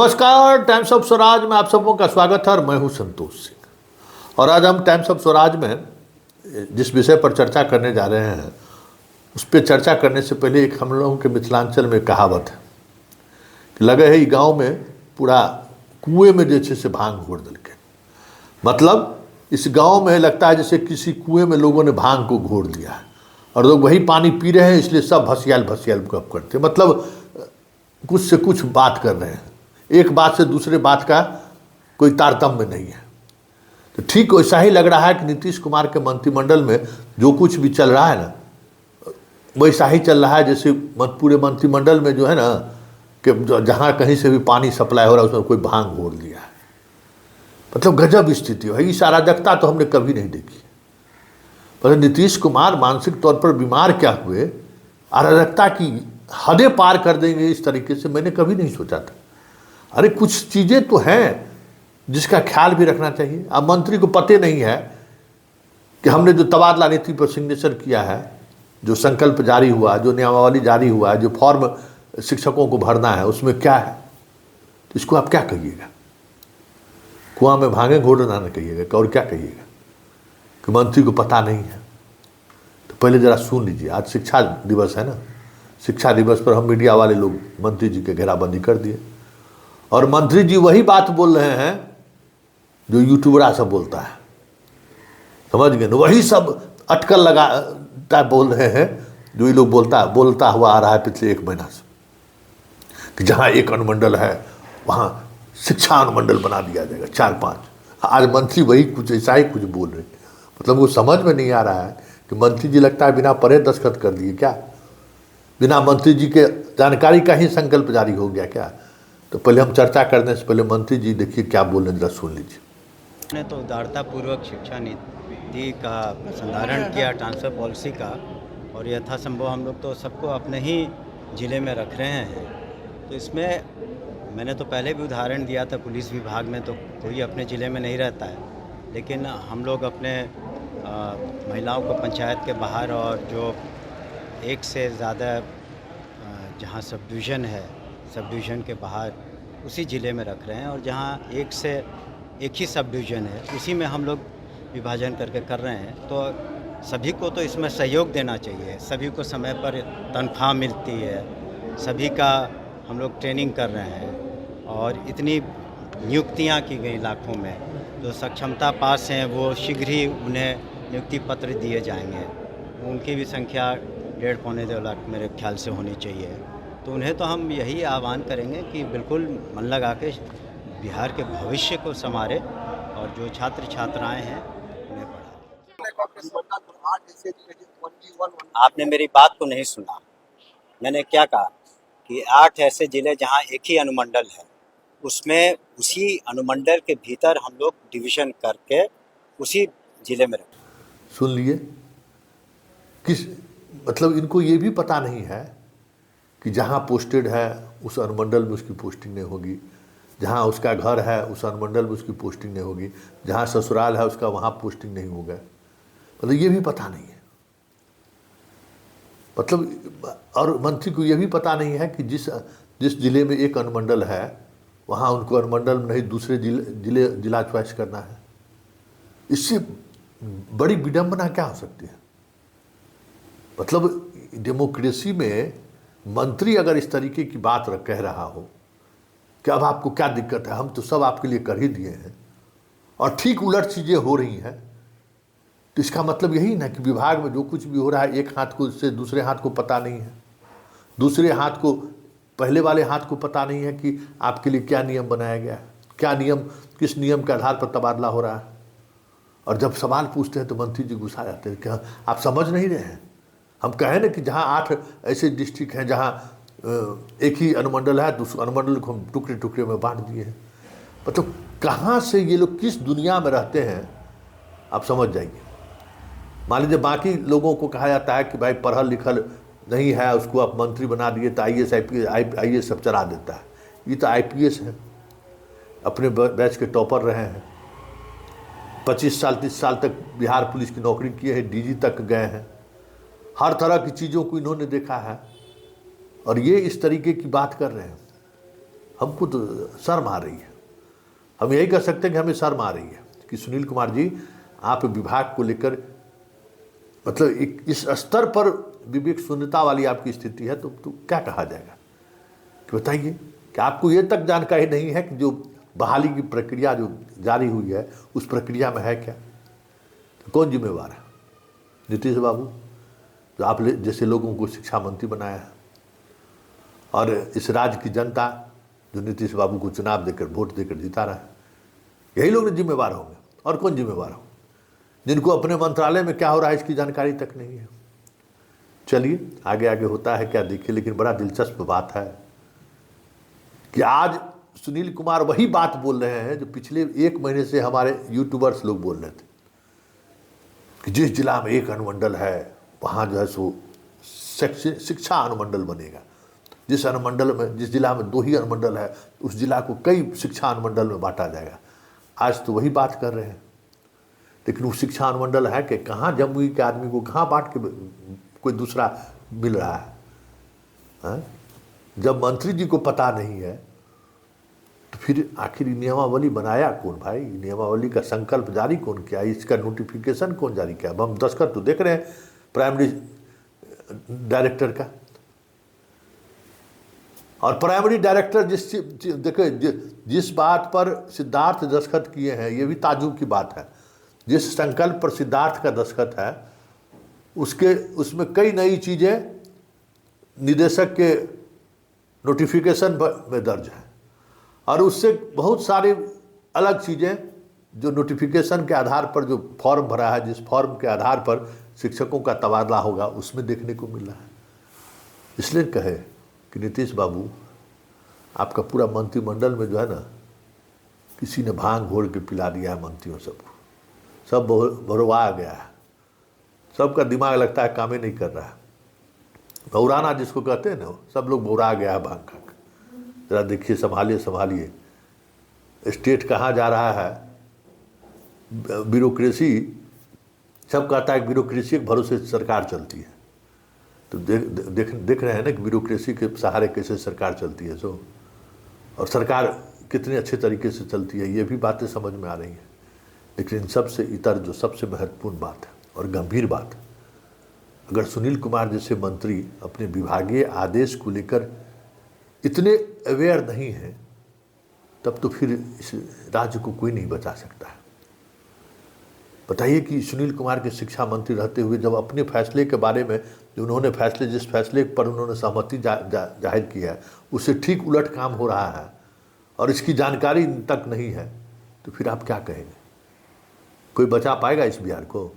नमस्कार, times of Swaraj में आप सबों का स्वागत है और मैं हूं संतोष सिंह। और आज हम टाइम्स ऑफ स्वराज में जिस विषय पर चर्चा करने जा रहे हैं उस पर चर्चा करने से पहले एक हम लोगों के मिथिलांचल में कहावत है कि लगे है गांव में पूरा कुएं में जैसे से भांग घोर दल के। मतलब इस गांव में लगता है जैसे किसी कुएं में लोगों ने भांग को घोर दिया है और लोग वही पानी पी रहे हैं, इसलिए सब भसियाल भसियाल गप करते हैं। मतलब कुछ से कुछ बात कर रहे हैं, एक बात से दूसरे बात का कोई तारतम्य नहीं है। तो ठीक वैसा ही लग रहा है कि नीतीश कुमार के मंत्रिमंडल में जो कुछ भी चल रहा है ना, वैसा ही चल रहा है जैसे पूरे मंत्रिमंडल में जो है ना कि जहाँ कहीं से भी पानी सप्लाई हो रहा है उसमें कोई भांग घोर दिया है। मतलब गजब स्थिति है। इस अराजकता तो हमने कभी नहीं देखी। पर नीतीश कुमार मानसिक तौर पर बीमार क्या हुए, अराजकता की हदें पार कर देंगे इस तरीके से मैंने कभी नहीं सोचा था। अरे कुछ चीज़ें तो हैं जिसका ख्याल भी रखना चाहिए। अब मंत्री को पते नहीं है कि हमने जो तबादला नीति पर सिग्नेचर किया है, जो संकल्प जारी हुआ, जो नियमावली जारी हुआ है, जो फॉर्म शिक्षकों को भरना है, उसमें क्या है, तो इसको आप क्या कहिएगा? कुआं में भांगे घोड़ना न कहिएगा और क्या कहिएगा कि मंत्री को पता नहीं है? तो पहले ज़रा सुन लीजिए। आज शिक्षा दिवस है ना, शिक्षा दिवस पर हम मीडिया वाले लोग मंत्री जी के घेराबंदी कर दिए और मंत्री जी वही बात बोल रहे हैं जो यूट्यूबरा सब बोलता है, समझ गए ना? वही सब अटकल लगा बोल रहे हैं जो ये लोग बोलता हुआ आ रहा है पिछले 1 महीना से कि जहाँ एक अनुमंडल है वहाँ शिक्षा अनुमंडल बना दिया जाएगा 4-5। आज मंत्री वही कुछ ऐसा ही कुछ बोल रहे हैं। मतलब वो समझ में नहीं आ रहा है कि मंत्री जी लगता है बिना पढ़े दस्तखत कर दिए क्या, बिना मंत्री जी के जानकारी का ही संकल्प जारी हो गया क्या? तो पहले हम चर्चा करने से पहले मंत्री जी देखिए क्या बोल रहे हैं, जरा सुन लीजिए। ने तो उदारतापूर्वक शिक्षा नीति का संधारण किया, ट्रांसफ़र पॉलिसी का, और यथासंभव हम लोग तो सबको अपने ही ज़िले में रख रहे हैं। तो इसमें मैंने तो पहले भी उदाहरण दिया था, पुलिस विभाग में तो कोई अपने ज़िले में नहीं रहता है, लेकिन हम लोग अपने महिलाओं को पंचायत के बाहर और जो एक से ज़्यादा जहाँ सब डिवीज़न है, सब डिवीज़न के बाहर उसी ज़िले में रख रहे हैं, और जहाँ एक ही सब डिवीज़न है उसी में हम लोग विभाजन करके कर रहे हैं। तो सभी को तो इसमें सहयोग देना चाहिए, सभी को समय पर तनख्वाह मिलती है, सभी का हम लोग ट्रेनिंग कर रहे हैं और इतनी नियुक्तियां की गई लाखों में। जो सक्षमता पास हैं वो शीघ्र ही उन्हें नियुक्ति पत्र दिए जाएंगे। उनकी भी संख्या 1.5-2 लाख मेरे ख्याल से होनी चाहिए। तो उन्हें तो हम यही आह्वान करेंगे कि बिल्कुल मन लगा के बिहार के भविष्य को संवारे और जो छात्र छात्राएं हैं उन्हें पढ़ाएं। आपने मेरी बात को नहीं सुना। मैंने क्या कहा कि 8 ऐसे ज़िले जहां एक ही अनुमंडल है, उसमें उसी अनुमंडल के भीतर हम लोग डिवीज़न करके उसी ज़िले में रखें। सुन लिए किस मतलब इनको ये भी पता नहीं है कि जहाँ पोस्टेड है उस अनुमंडल में उसकी पोस्टिंग नहीं होगी, जहाँ उसका घर है उस अनुमंडल में उसकी पोस्टिंग नहीं होगी, जहाँ ससुराल है उसका वहाँ पोस्टिंग नहीं होगा। मतलब ये भी पता नहीं है। मतलब और मंत्री को ये भी पता नहीं है कि जिस जिले में एक अनुमंडल है वहाँ उनको अनुमंडल में नहीं दूसरे जिला चॉइस करना है। इससे बड़ी विडंबना क्या हो सकती है? मतलब डेमोक्रेसी में मंत्री अगर इस तरीके की बात कह रहा हो कि अब आपको क्या दिक्कत है, हम तो सब आपके लिए कर ही दिए हैं, और ठीक उलट चीज़ें हो रही हैं, तो इसका मतलब यही ना कि विभाग में जो कुछ भी हो रहा है एक हाथ को से दूसरे हाथ को पता नहीं है, दूसरे हाथ को पहले वाले हाथ को पता नहीं है कि आपके लिए क्या नियम बनाया गया है, क्या नियम, किस नियम के आधार पर तबादला हो रहा है। और जब सवाल पूछते हैं तो मंत्री जी गुस्सा जाते हैं कि आप समझ नहीं रहे हैं। हम कहें ना कि जहाँ 8 ऐसे डिस्ट्रिक्ट हैं जहाँ एक ही अनुमंडल है, दूसरे अनुमंडल को हम टुकड़े टुकड़े में बांट दिए हैं। मतलब कहाँ से ये लोग किस दुनिया में रहते हैं आप समझ जाइए। मान लीजिए बाकी लोगों को कहा जाता है कि भाई पढ़ल लिखल नहीं है, उसको आप मंत्री बना दिए तो IAS IPS सब चला देता है। ये तो IPS है, अपने बैच के टॉपर रहे हैं, 25 साल 30 साल तक बिहार पुलिस की नौकरी किए हैं, DG तक गए हैं, हर तरह की चीज़ों को इन्होंने देखा है, और ये इस तरीके की बात कर रहे हैं। हमको तो शर्म आ रही है। हम यही कह सकते हैं कि हमें शर्म आ रही है कि सुनील कुमार जी, आप विभाग को लेकर मतलब इस स्तर पर विवेक शून्यता वाली आपकी स्थिति है, तो क्या कहा जाएगा कि बताइए कि आपको ये तक जानकारी नहीं है कि जो बहाली की प्रक्रिया जो जारी हुई है उस प्रक्रिया में है क्या? तो कौन जिम्मेवार है? नीतीश बाबू, जो आप जैसे लोगों को शिक्षा मंत्री बनाया है, और इस राज्य की जनता जो नीतीश बाबू को चुनाव देकर वोट देकर जिता रहा है, यही लोग जिम्मेवार होंगे। और कौन जिम्मेवार हो? जिनको अपने मंत्रालय में क्या हो रहा है इसकी जानकारी तक नहीं है। चलिए आगे आगे होता है क्या देखिए, लेकिन बड़ा दिलचस्प बात है कि आज सुनील कुमार वही बात बोल रहे हैं जो पिछले 1 महीने से हमारे यूट्यूबर्स लोग बोल रहे थे कि जिस जिला में 1 अनुमंडल है वहाँ जो है सो शिक्षा अनुमंडल बनेगा, जिस अनुमंडल में जिस जिला में 2 ही अनुमंडल है उस जिला को कई शिक्षा अनुमंडल में बांटा जाएगा। आज तो वही बात कर रहे हैं, लेकिन वो शिक्षा अनुमंडल है कि कहाँ जमुई के आदमी को कहाँ बांट के कोई दूसरा मिल रहा है? जब मंत्री जी को पता नहीं है तो फिर आखिर नियमावली बनाया कौन भाई? नियमावली का संकल्प जारी कौन किया? इसका नोटिफिकेशन कौन जारी किया? हम दस्तखत तो देख रहे हैं प्राइमरी डायरेक्टर का, और प्राइमरी डायरेक्टर जिस बात पर सिद्धार्थ दस्तखत किए हैं, ये भी ताजुब की बात है। जिस संकल्प पर सिद्धार्थ का दस्तखत है उसमें कई नई चीज़ें निदेशक के नोटिफिकेशन में दर्ज है, और उससे बहुत सारी अलग चीज़ें जो नोटिफिकेशन के आधार पर जो फॉर्म भरा है, जिस फॉर्म के आधार पर शिक्षकों का तबादला होगा, उसमें देखने को मिल रहा है। इसलिए कहे कि नीतीश बाबू, आपका पूरा मंत्रिमंडल में जो है ना, किसी ने भांग घोड़ के पिला दिया है मंत्रियों सबको, सब भरवा गया है, सबका दिमाग लगता है काम ही नहीं कर रहा है। भौराना जिसको कहते हैं ना, सब लोग भौरा गया है भांग खा कर। जरा देखिए, संभालिए संभालिए, स्टेट कहाँ जा रहा है। ब्यूरोक्रेसी, सब कहता है ब्यूरोक्रेसी के भरोसे सरकार चलती है, तो देख रहे हैं ना कि ब्यूरोक्रेसी के सहारे कैसे सरकार चलती है सो, और सरकार कितने अच्छे तरीके से चलती है, ये भी बातें समझ में आ रही हैं। लेकिन इन सबसे इतर जो सबसे महत्वपूर्ण बात है और गंभीर बात है, अगर सुनील कुमार जैसे मंत्री अपने विभागीय आदेश को लेकर इतने अवेयर नहीं हैं, तब तो फिर इस राज्य को कोई नहीं बचा सकता है। बताइए कि सुनील कुमार के शिक्षा मंत्री रहते हुए जब अपने फैसले के बारे में जो उन्होंने जिस फैसले पर उन्होंने सहमति जाहिर की है, उससे ठीक उलट काम हो रहा है और इसकी जानकारी तक नहीं है, तो फिर आप क्या कहेंगे? कोई बचा पाएगा इस बिहार को?